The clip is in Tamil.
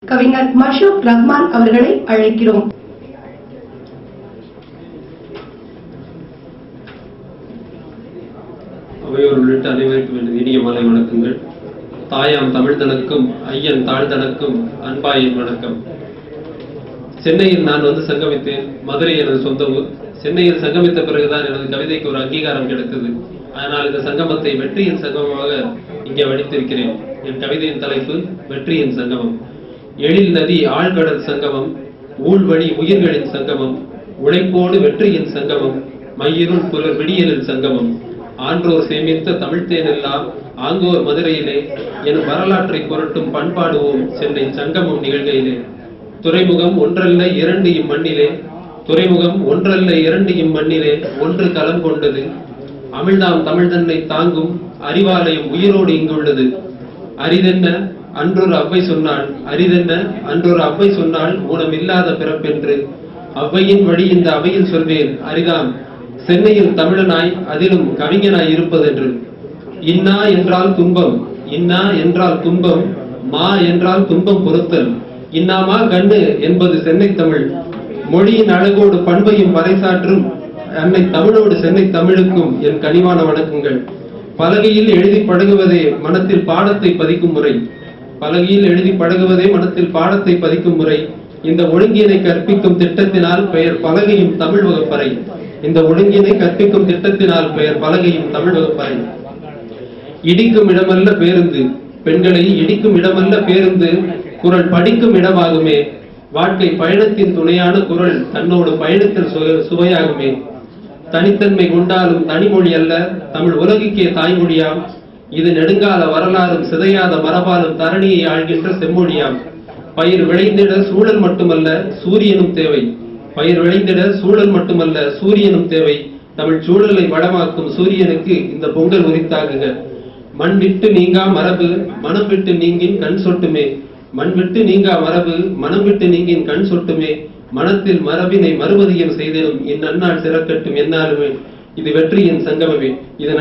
கவிஞர் மஷூக் ரஹ்மான் அவர்களை அழைக்கிறோம். அவையோர் உள்ளிட்ட அனைவருக்கும் எனது இனிய மாலை வணக்கங்கள். தாயாம் தமிழ்தனக்கும் ஐயன் தாழ்தனக்கும் அன்பாயின் வணக்கம். சென்னையில் நான் சங்கமித்தேன். மதுரை எனது சொந்த ஊர். சென்னையில் சங்கமித்த பிறகுதான் எனது கவிதைக்கு ஒரு அங்கீகாரம் கிடைத்தது. ஆனால் இந்த சங்கமத்தை வெற்றியின் சங்கமமாக இங்கே வடித்திருக்கிறேன். என் கவிதையின் தலைப்பு வெற்றியின் சங்கமம். எழில் நதி ஆழ்கடல் சங்கமம், ஊழ்வழி உயிர்களின் சங்கமம், உழைப்போடு வெற்றியின் சங்கமம், மையிருள் புலர் விடியலில் சங்கமம், ஆன்றோர் சேமித்த தமிழ்த்தேன் எல்லாம் ஆங்கோர் மதுரையிலே என் வரலாற்றை புரட்டும் பண்பாடுவோம் சென்னை சங்கமம் நிகழ்கையிலே. துறைமுகம் ஒன்றல்ல இரண்டு இம்மண்ணிலே, துறைமுகம் ஒன்றல்ல இரண்டு இம்மண்ணிலே ஒன்று களம் கொண்டது. அமிழ்தாம் தமிழ் தன்னை தாங்கும் அறிவாலயம் உயிரோடு இங்குள்ளது. அரிதென்ன அன்றொரு அவ்வை சொன்னாள், அரிதென்ன அன்றொரு அவ்வை சொன்னாள், ஊனமில்லாத பிறப்பென்று. அவ்வையின் வழி இந்த அவையில் சொல்வேன், அரிதாம் சென்னையில் தமிழனாய் அதிலும் கவிஞனாய் இருப்பதென்று. இன்னா என்றால் துன்பம், இன்னா என்றால் துன்பம், மா என்றால் துன்பம் பொறுத்தல். இன்னாமா கண்ணு என்பது சென்னை தமிழ். மொழியின் அழகோடு பண்பையும் பறைசாற்றும் அன்னை தமிழோடு சென்னை தமிழுக்கும் என் கனிவான வணக்கங்கள். பலகையில் எழுதி பழகுவதே மனத்தில் பாடத்தை பதிக்கும் முறை. பலகையில் எழுதி பழகுவதே மனத்தில் பாடத்தை பதிக்கும் முறை. இந்த ஒழுங்கினை கற்பிக்கும் திட்டத்தினால் பெயர் பலகையும் தமிழ் வகுப்பறை. இந்த ஒழுங்கினை கற்பிக்கும் திட்டத்தினால் பெயர் பலகையும் தமிழ் வகுப்பறை. இடிக்கும் இடமல்ல பேருந்து, பெண்களை இடிக்கும் இடமல்ல பேருந்து, குரல் படிக்கும் இடமாகுமே. வாழ்க்கை பயணத்தின் துணையான குரல் தன்னோடு பயணத்தில் சுவையாகுமே. தனித்தன்மை கொண்டாலும் தனிமொழி அல்ல, தமிழ் உலகுக்கே தாய்மொழியாம். இது நெடுங்கால வரலாறும் சிதையாத மரபாலும் தரணியை ஆழ்கின்ற செம்மொழியாம். பயிர் விளைந்திட சூழல் மட்டுமல்ல சூரியனும் தேவை. பயிர் விளைந்திட சூழல் மட்டுமல்ல சூரியனும் தேவை. தமிழ் சூழலை வளமாக்கும் சூரியனுக்கு இந்த பொங்கல் உரித்தாகுக. மண் விட்டு நீங்கா மரபு மனம் விட்டு நீங்கின் கண் சொட்டுமே. மண் விட்டு நீங்கா மரபு மனம் விட்டு நீங்கின் கண் சொட்டுமே. மனத்தில் மரபினை மறுபதியம் செய்திடும் இந்நன்னாள் சிறக்கட்டும் என்னாலுமே. இது வெற்றியின் சங்கமமே. இது